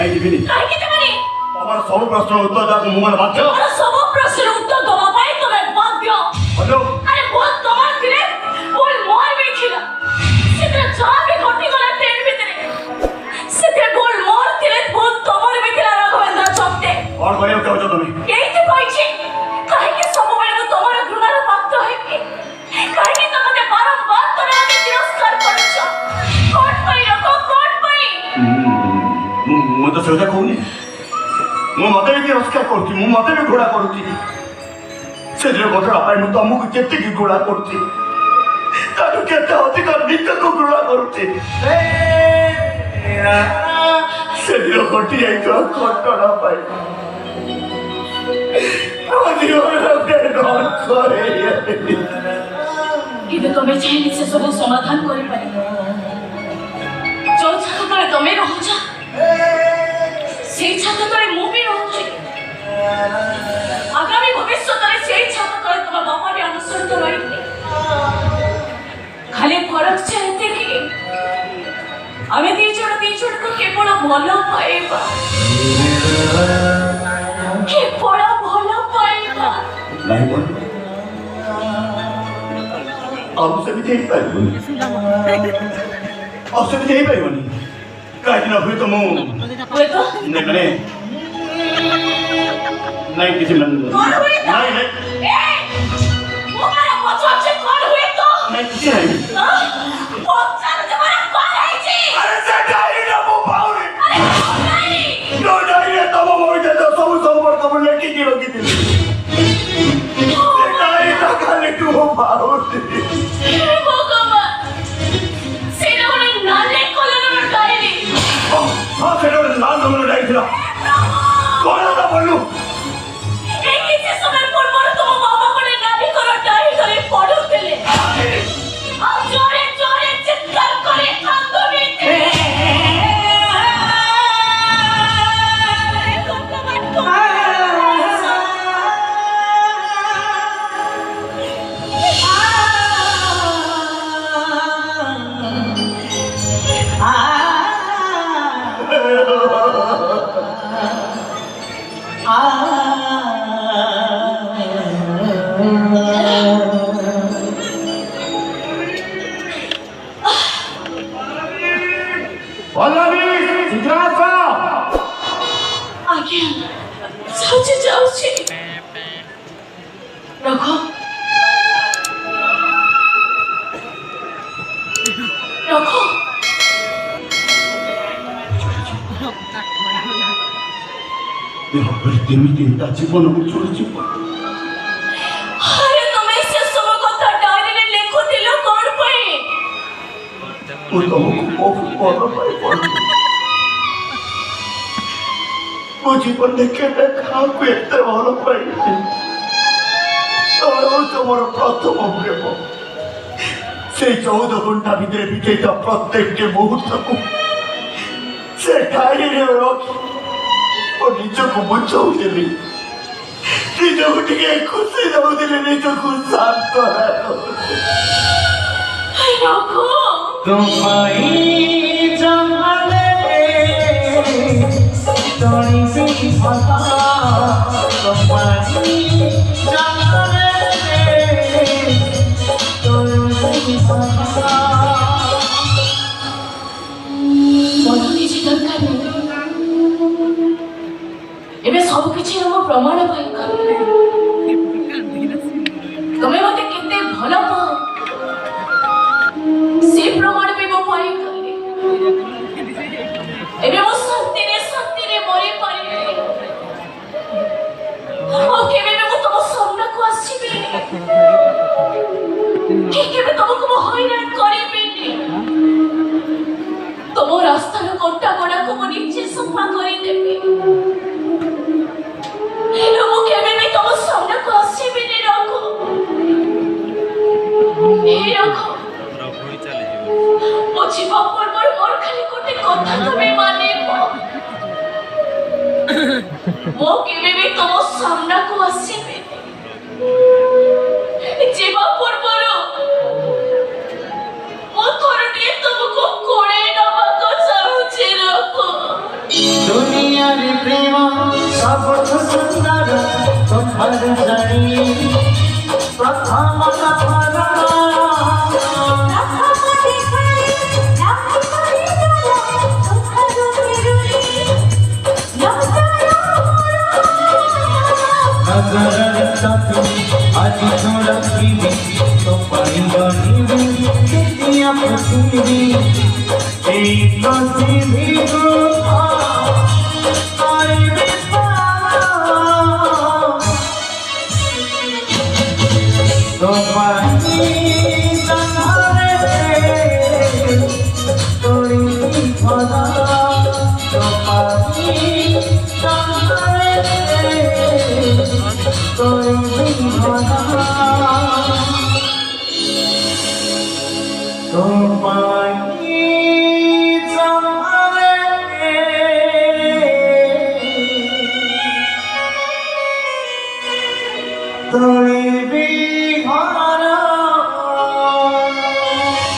कहीं दिबिनी काहे देबनी तमर सब प्रश्न उत्तर दाक मुमन बाध्य और सब प्रश्न उत्तर दवा पाई तमे बाध्य हेलो अरे बहुत तमार दिले बोल मोर भी छिला सेते जहाँ भी घटी गला ट्रेन भीतरे सेते बोल मोर दिले बहुत तमार भी थिला राघवेंद्र चपटे और कहयो कहजो तुम यही तो कहछि काहे के सब बेले तो तमार घृणार पात्र है कि काहे के तमते बारंबार तमे आके तिरस्कार करछ कोट पई रखो कोट पई मु तो सेटा कहूनी मु मते भी तिरस्कार करती मु मते भी घोड़ा करती से जे घटना पाई मु तुमको केते की घोड़ा करती तारो केते अधिक नित्य को घोड़ा करती से जो घटी आई तो घटना पाई কিন্তু তুমি চাইলে সে সব সমাধান করে পারে जो छात्र तले তুমি রহুছ সেই ছাত্র তলে মু বি রহুছি আগামী ভবিষ্যତରେ সেই ছাত্র তলে তোমার বাবা বি অনুসরিত রহিবে খালি ফরক চাইতে কি আমি ଦି ଜଣକୁ କେବଳ ଭଲ ପାଇବା କେବଳ ଭଲ ପାଇବା नहीं बोल अब से भी यही पाइबनी अब से भी यही पाइबनी कहीं ना हुई तो मु हुए तो नहीं मैंने नहीं किसी मन कौन हुए तो नहीं नहीं वो मेरा बच्चा से कौन हुए तो नहीं किसी नहीं बच्चा ने तुम्हारा कौन है जी अरे सटाई ना वो पाउरी अरे नहीं नो नहीं ये तब मोड़ दे तो सब पर कब लेके की रोकी थी सटाई ना खाली तू वो पाउरी वो कमा सेना वाले नाले कलर में डायरी हाँ सेना वाले लाल कलर डायरी थी कौन था बोलूं एक ही से समय पर तुम बाबा को नाली कलर डायरी करे पढ़ो तेले अब जोरे जोरे चित्कार करे कांदो नीचे सोच जाओ छी रखो रखो जीवन को छोड़ अरे तुम से सब कथा डायरी रे लिखो दिलो कौन पई वो तुमको बहुत पढ़ वो जीवन देखे देखा एत भल पाई तुम प्रथम प्रेम से 14 घंटा भितर बीतेत प्रत्येक मुहूर्त को से डायरी रखी निजको बुझाऊली निजको टे खुशी दौली निजको शांत रखो सब किसी प्रमाण पाई तुम्हें मत केते भल पाओ से प्रमाण भी मो पाई एबे मो शांति रे मरी पारी ओ केबे मो तुम सामना को आसीबे केबे तुमको मो हैरान करिबेनी तुम रास्ता रो कोटा कोडा को मो नीचे सफा करी देबे वो केबे भी तुम सामने को आसीबे नी रखो मो जीवा पर मोर खाली कोटे कथा तुम्हें माने मो केबे भी तुम सामने को आसीबे जीवा पर সবচ সুন্দর তোমার জানি প্রথম সফর আজি ছোড়া পৃথিবী তোমারি গরিবী কেতিয়া পৃথিবী এই পৃথিবী Don't